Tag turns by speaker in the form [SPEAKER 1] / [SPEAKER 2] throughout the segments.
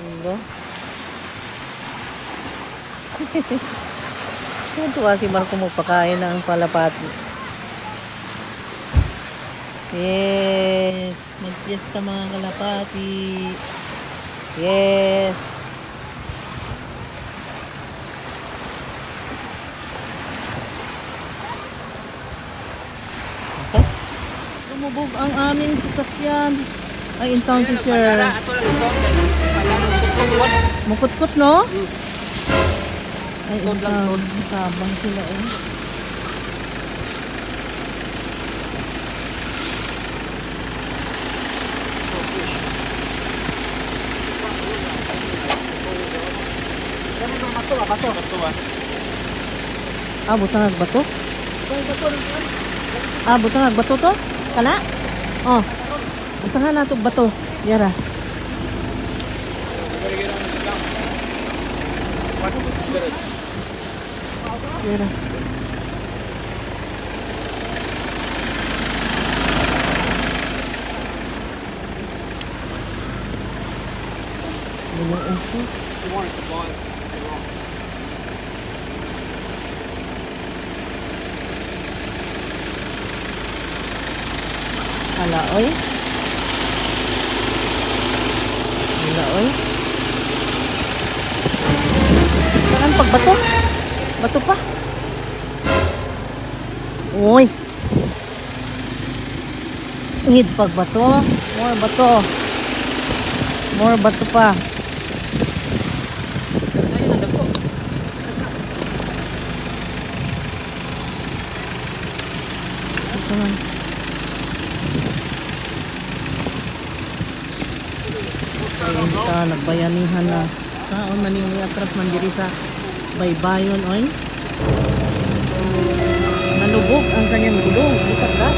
[SPEAKER 1] Diba? Tuwa si Marco magpakain ng palapati. Yes! Magpiesta mga kalapati. Yes! Okay. Lumubog ang aming sasakyan. Ay, in town si Sir. Mukut-kut, no? Ay, in town. Tabang sila, eh. Ah, butang nagbato? Ah, butang nagbato to? Kana? Oh. Butang na nato bato. Yara. Yara. Wala ito. Hala, oy. Hala, oy. Saan pagbato? Bato pa. Uy. Hid pagbato. More bato. More bato pa. Ito man. Ayun ka, nagbayanihan na. Kaon man yung atras man diri sa baybayon, oy. Nalubog ang kanyang gulong. Lipat ka.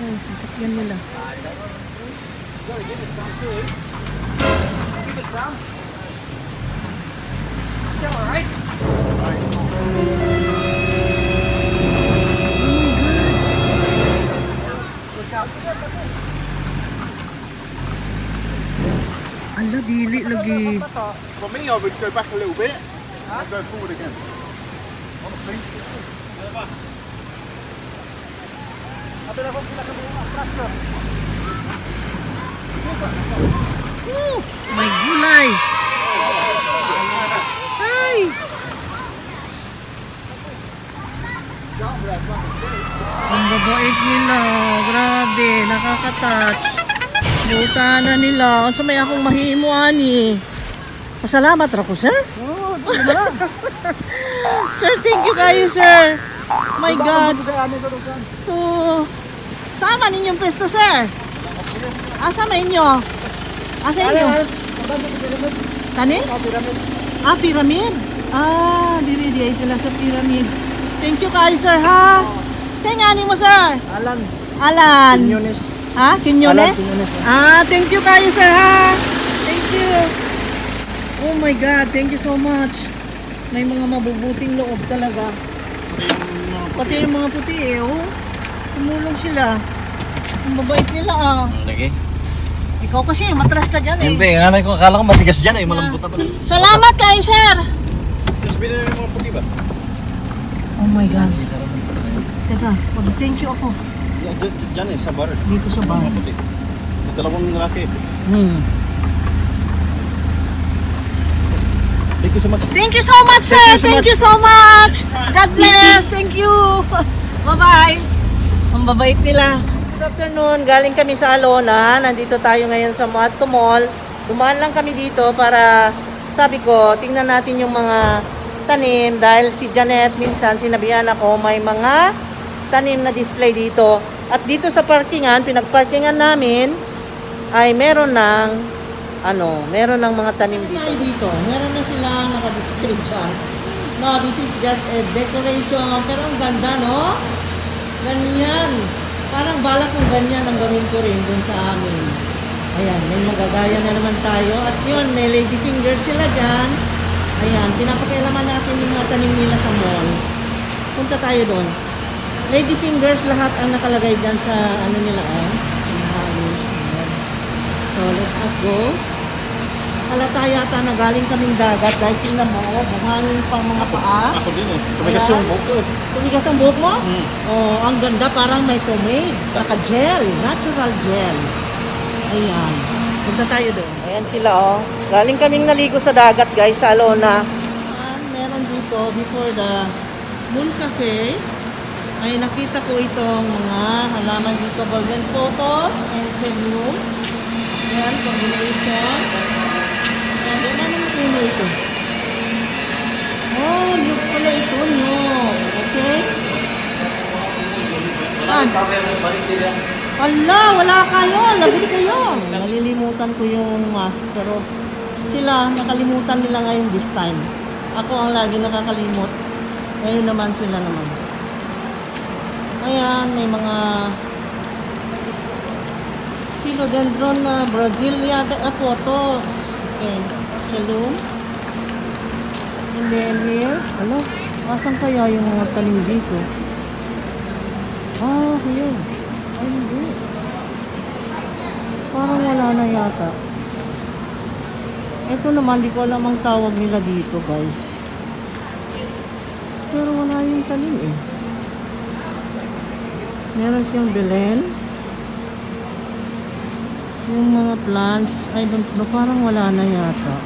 [SPEAKER 1] Ay, sasakyan nila. Ala, dili lagi.
[SPEAKER 2] For me, I would go back a little bit and go forward again. Honestly.
[SPEAKER 1] May gulay. Ay! Ang babait nila. Grabe, nakaka-touch. Buta na nila. Kung sa may akong mahimo, ani. Pasalamat ra ko, sir. Sir, thank you kayo, sir. My God. Oh. Saan man inyong pwesto, sir? Asa man inyo? Asa inyo? Kani? Ah, pyramid? Ah, diri sila sa pyramid. Thank you kayo, sir, ha? Saan nga mo, sir?
[SPEAKER 3] Alan.
[SPEAKER 1] Alan.
[SPEAKER 3] Quinones.
[SPEAKER 1] Ha? Quinones?
[SPEAKER 3] Alan Quinones,
[SPEAKER 1] Ah, thank you kayo, sir, ha? Thank you. Oh my God, thank you so much. May mga mabubuting loob talaga. Pati yung mga puti, eh, oh. Tumulong sila. Ang babait nila, ah.
[SPEAKER 3] Lagi.
[SPEAKER 1] Ikaw kasi, matras ka dyan, eh.
[SPEAKER 3] Siyempre, ang ko, akala ko matigas dyan eh, malambot na pala.
[SPEAKER 1] Salamat kayo, sir.
[SPEAKER 3] Tapos binili yung mga puti ba?
[SPEAKER 1] Oh my God. Teka, mag-thank you ako.
[SPEAKER 3] Dyan eh, sa bar.
[SPEAKER 1] Dito sa bar.
[SPEAKER 3] Mga puti. May dalawang lalaki. Thank you so much.
[SPEAKER 1] Thank you so much, sir. Thank you so much. God bless. Thank you. Bye-bye. Ang babait nila. Good afternoon. Galing kami sa Alona. Nandito tayo ngayon sa Moato Mall. Dumaan lang kami dito para, sabi ko, tingnan natin yung mga tanim. Dahil si Janet, minsan sinabihan ako, may mga tanim na display dito. At dito sa parkingan, pinagparkingan namin, ay meron ng meron ng mga tanim dito. Meron na sila naka-display dyan. No, this is just a decoration. Pero ang ganda, no? Ganyan. Parang balak kong ganyan ang gawin ko rin dun sa amin. Ayan, may magagaya na naman tayo. At yun, may lady finger sila dyan. Ayan, pinapakialaman natin yung mga tanim nila sa mall. Punta tayo doon. Lady fingers lahat ang nakalagay dyan sa ano nila Ayan. So, let us go. Halata yata na galing kaming dagat dahil tingnan mo, buhangin pang mga paa.
[SPEAKER 3] Ako din eh. Tumigas yung buhok ko eh.
[SPEAKER 1] Tumigas ang buhok mo?
[SPEAKER 3] Mm.
[SPEAKER 1] Oh, ang ganda, parang may pomade. Naka-gel, natural gel. Ayan. Punta tayo doon. Ayan sila oh. Galing kaming naligo sa dagat guys, sa Alona. Meron dito, before the Moon Cafe, ay nakita ko itong mga halaman dito, golden photos and selenium. Ayan, combination. And then, ano mo puno ito? Oh, look pala ito, no. Okay? Ala, wala kayo. Lagot kayo. Nalilimutan ko yung mask, pero sila, nakalimutan nila ngayon this time. Ako ang lagi nakakalimot. Ngayon naman sila naman. Ayan, may mga philodendron na Brasilia photos. Okay, shalom. And then here, ano? Asan kaya yung mga talim dito? Ah, here. Ay, hindi. Parang wala na yata. Ito naman, di ko alam ang tawag nila dito, guys. Pero wala yung talim eh. Meron siyang Belen. Yung mga plants, I don't know, parang wala na yata.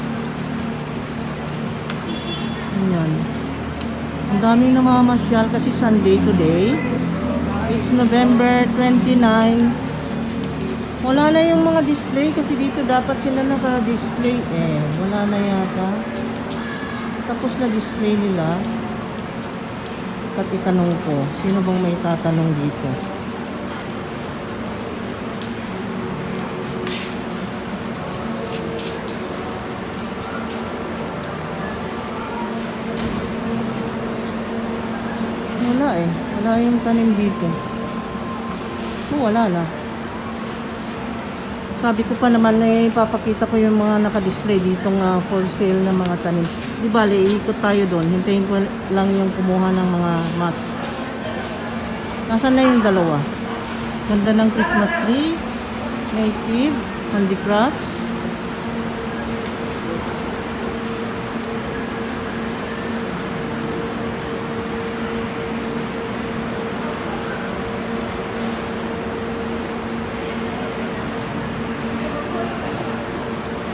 [SPEAKER 1] Ayan. Ang daming namamasyal kasi Sunday today. It's November 29. Wala na yung mga display kasi dito dapat sila naka-display eh. Wala na yata. Tapos na display nila. At itanong ko, sino bang may tatanong dito? Wala eh. Wala yung tanim dito. Wala na. Sabi ko pa naman eh, papakita ko yung mga nakadisplay ditong for sale na mga tanim. Di bale, iikot tayo doon. Hintayin ko lang yung kumuha ng mga mask. Nasaan na yung dalawa? Ganda ng Christmas tree. Native. Handicrafts.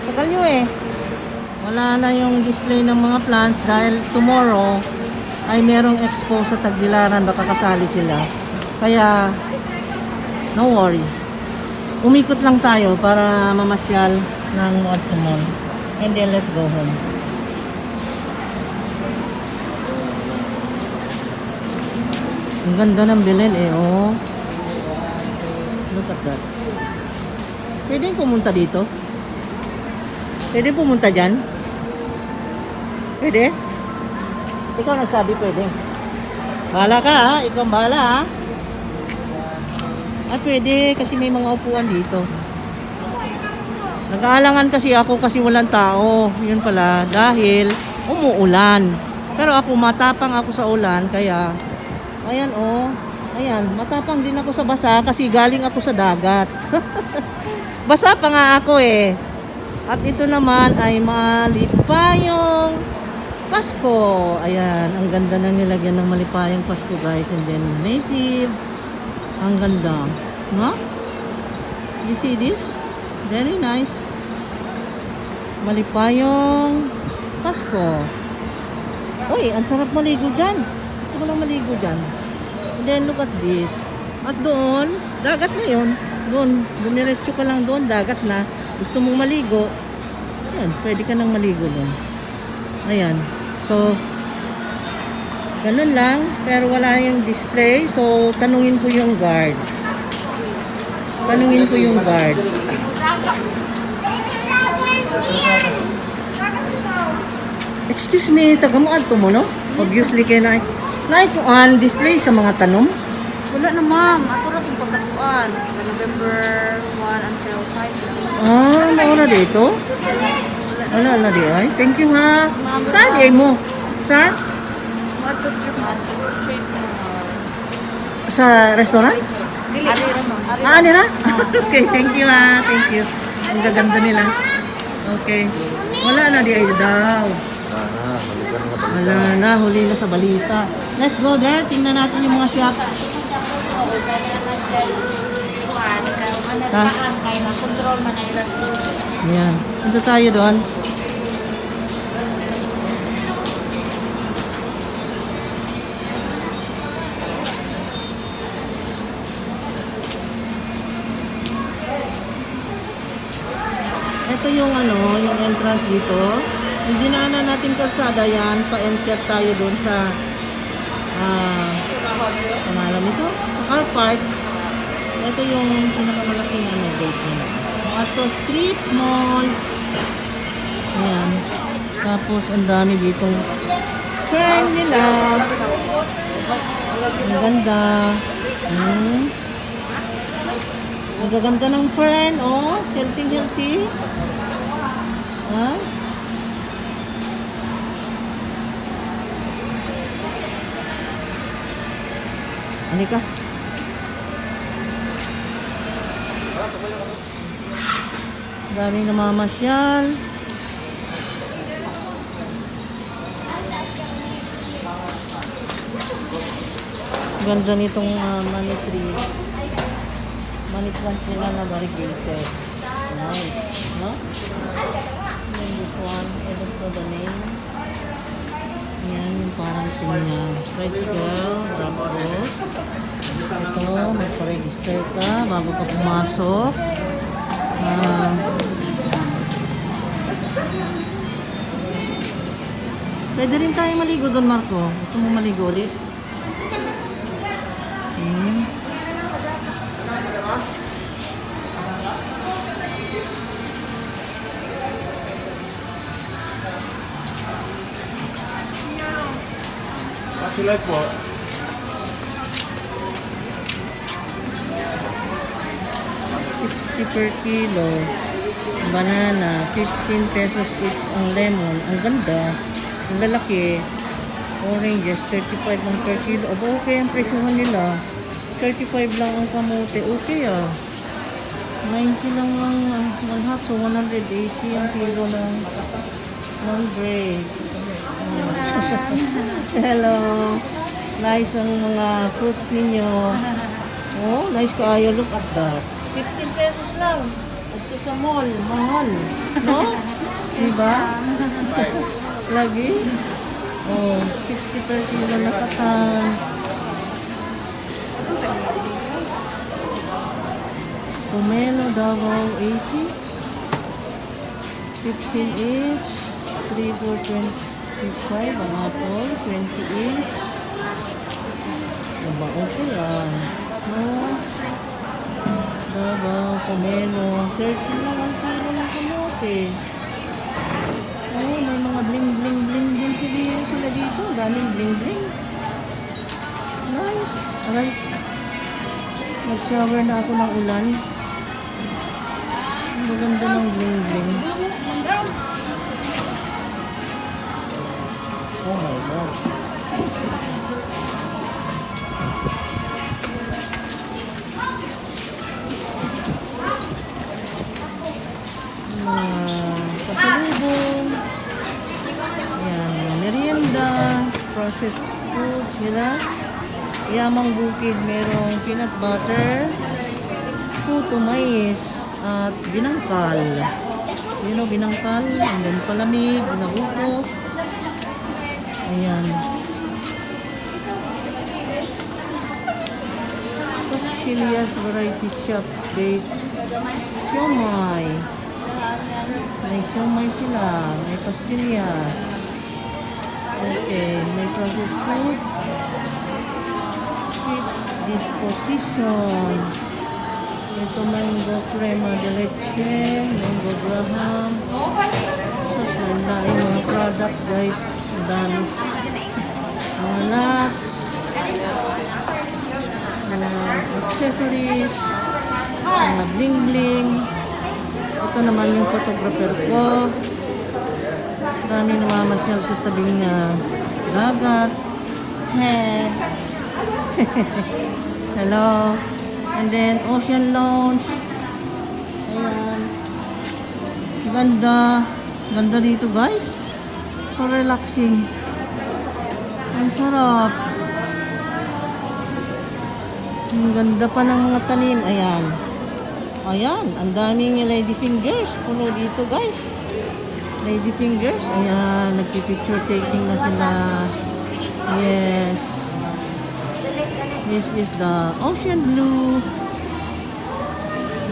[SPEAKER 1] Tagal nyo eh. Wala na yung display ng mga plants dahil tomorrow ay merong expo sa Tagbilaran, baka kasali sila. Kaya, no worry. Umikot lang tayo para mamasyal ng Mall to Mall. And then let's go home. Ang ganda ng Belen eh, oh. Look at that. Pwede pumunta dito? Pwede pumunta dyan? Pwede? Ikaw nagsabi pwede. Bahala ka ha, ikaw bahala ha. At pwede kasi may mga upuan dito. Nag-aalangan kasi ako kasi walang tao. Yun pala, dahil umuulan. Pero ako matapang ako sa ulan, kaya ayan oh. Ayan, matapang din ako sa basa kasi galing ako sa dagat. Basa pa nga ako eh. At ito naman ay malipayong Pasko. Ayan, ang ganda na nilagyan ng malipayong Pasko guys. And then native. Ang ganda. No? You see this? Very nice. Malipayong Pasko. Uy, ang sarap maligo dyan. Gusto ko lang maligo dyan. And then look at this. At doon, dagat na yun. Doon, dumiretso ka lang doon, dagat na. Gusto mong maligo, ayan, pwede ka nang maligo doon. Ayan. So, ganun lang. Pero wala yung display. So, tanungin ko yung guard. Tanungin ko yung guard. Excuse me, taga mo ato mo, no? Obviously kayo na. Naikuan display sa mga tanom.
[SPEAKER 4] Wala na ma'am, ato na itong pagkatuan. November 1 until 5.
[SPEAKER 1] Ah, naura dito? Wala na di ay. Thank you ha. Saan di ay mo? Sa?
[SPEAKER 4] What to strip?
[SPEAKER 1] Sa restaurant?
[SPEAKER 4] Dili. Ari Ramon.
[SPEAKER 1] Ah, nila? Okay, thank you ah. Thank you. Ang gaganda nila. Okay. Wala na di ay daw. Wala na, huli na sa balita. Let's go there. Tingnan natin yung mga shops. Ha? Yan. Punta tayo doon. Ito yung yung entrance dito. Yung dinaanan natin kalsada yan, pa-enter tayo doon sa pangalan nito, sa car park. Ito yung pinakamalaking gate nila. Ito, street mall. Ayan. Tapos, ang dami ditong fern nila. Ang ganda. Ang gaganda ng fern, oh. Healthy. Ha? Halika. Daming namamasyal. Ganda nitong money tree. Money plant nila na variegated. Nice. No? And this one, I don't know the name. Yan, yung parang sinya. Tricycle, drop boat. Ito, magpa-register ka bago ka pumasok. Pwede rin tayo maligo doon, Marco. Gusto mo maligo ulit?
[SPEAKER 3] What's your life for? $60
[SPEAKER 1] per kilo. Banana, 15 pesos each ang lemon. Ang ganda. Ang lalaki. Oranges, 35 lang per kilo. Aba, okay ang presyohan nila. 35 lang ang kamote. Okay ah. 90 lang ang one half. So, 180 ang kilo ng grapes. Hello. Nice ang mga fruits ninyo. Oh, nice kaayo. Look at that. 15 pesos lang. Ito sa mall. Mahal. No? Diba? Lagi? Oh, 60 per kilo na katan. Pomelo, Davao, 80. 15 each. 3 for 25. Ang apple, 20 each. Diba? Okay lang. No? Davao, pomelo. 30 lang ang kilo ng kamote. Oh, may mga bling-bling-bling din sila dito. Daming bling-bling. Nice. Alright. Nag-shower na ako ng ulan. Ang maganda ng bling-bling. Oh my God. Pasalubong. Ayan, merienda, processed foods nila. Yamang bukid, merong peanut butter, puto mais, at binangkal. You know, binangkal, and then palamig, binabuko. Ayan. Pastillas variety shop, baked siomay. May siomay sila, may pastillas. Okay, may processed foods. Disposition. Ito mango crema de leche, mango graham. Ang dami mga products guys. Ang dami. Mga nuts. Mga accessories. Mga bling bling. Ito naman yung photographer ko. Dami namamasyal sa tabing dagat. Hello. And then Ocean Lounge. Ayan. Ganda. Ganda dito guys. So relaxing. Ang sarap. Ang ganda pa ng mga tanim. Ayan. Ayan. Ang daming lady fingers. Puno dito guys. Lady fingers. Ayan. Nagpipicture taking na sila. Yes. This is the Ocean Blue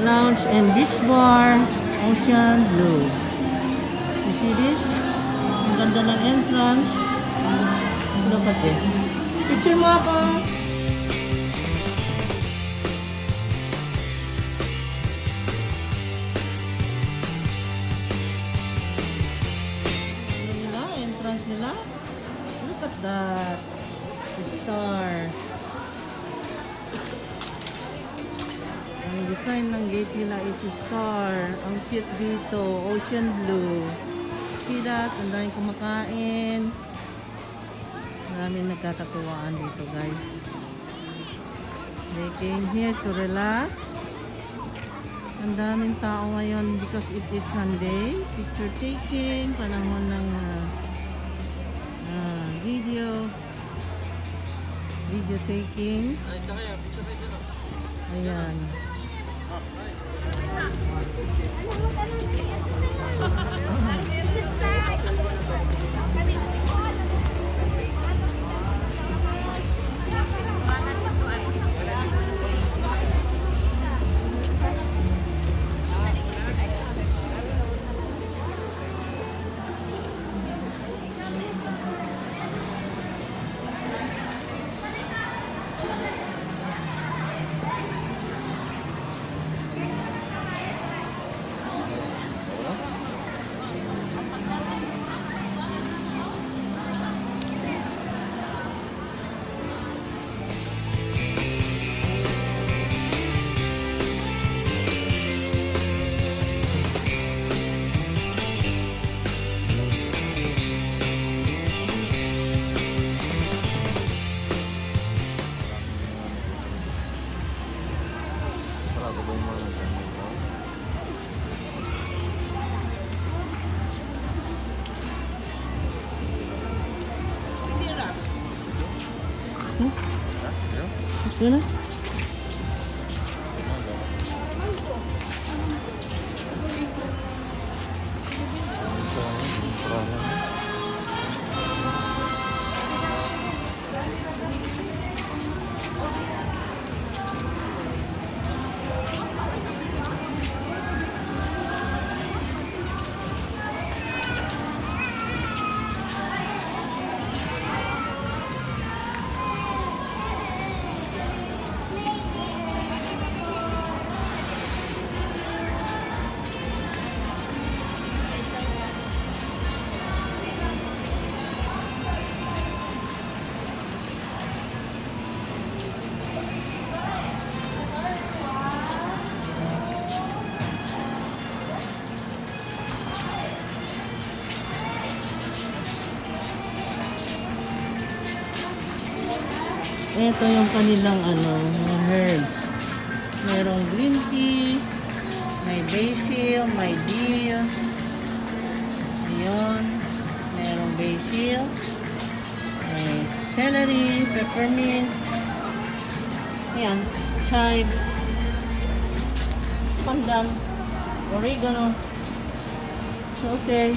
[SPEAKER 1] Lounge and Beach Bar. Ocean Blue. You see this? Ang ganda ng entrance. Look at this. Picture mo ako. Ano nila? Entrance nila? Look at that. The star. Ang design ng gate nila is a star. Ang cute dito. Ocean Blue. See that? Ang daming kumakain. Maraming nagkakatuwaan dito guys. They came here to relax. Ang daming tao ngayon because it is Sunday. Picture taking. Panahon ng video. Video taking. Ayan. Ito na. Ito yung kanilang mga herbs. Merong green tea, may basil, may dill. Ayun. Merong basil, may celery, peppermint. Ayan, chives, pandan, oregano. So, okay.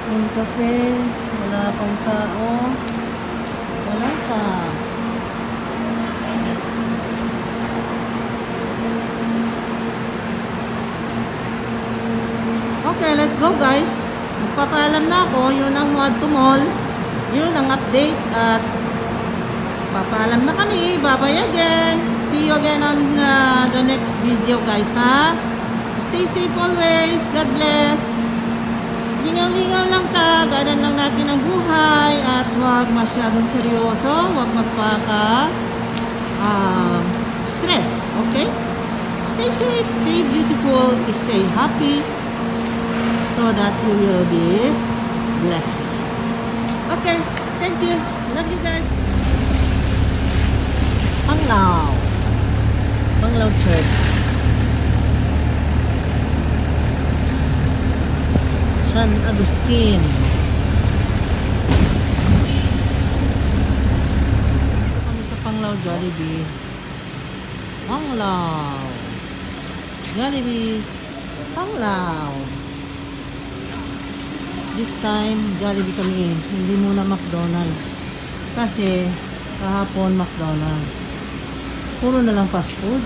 [SPEAKER 1] Yung kape, wala pang tao. Wala pa. Okay, let's go guys. Magpapaalam na ako. Yun ang Mod to Mall. Yun ang update. At papaalam na kami. Bye-bye again. See you again on the next video guys ha. Stay safe always. God bless. hingaw-hingaw lang ta, ganan lang natin ang buhay at huwag masyadong seryoso, huwag magpaka stress, okay? Stay safe, stay beautiful, stay happy so that you will be blessed. Okay, thank you. Love you guys. Panglao. Panglao Church. San Agustin. Dito kami sa Panglao Jollibee. Panglao. Jollibee. Panglao. This time, Jollibee kami. Hindi muna McDonald's. Kasi, kahapon McDonald's. Puro na lang fast food.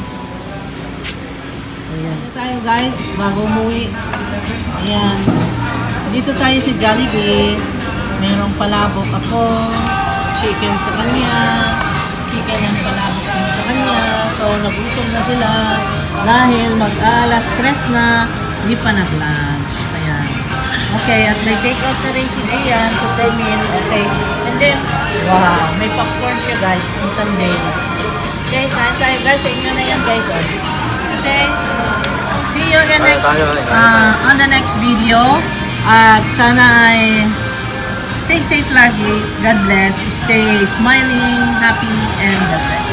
[SPEAKER 1] Ayan. Dito tayo guys, bago umuwi. Ayan. Dito tayo sa Jollibee. Merong palabok ako. Chicken sa kanya. Chicken ang palabok din sa kanya. So, nagutom na sila. Dahil mag-alas stress na. Hindi pa nag-lunch. Ayan. Okay, at may take out na rin si Gian. Super meal. Okay. And then, wow, may popcorn siya guys. Isang day. Okay, kain tayo guys. Sa inyo na yan guys. Okay. See you again on the next video. At sana ay stay safe lagi. God bless. Stay smiling, happy, and the best.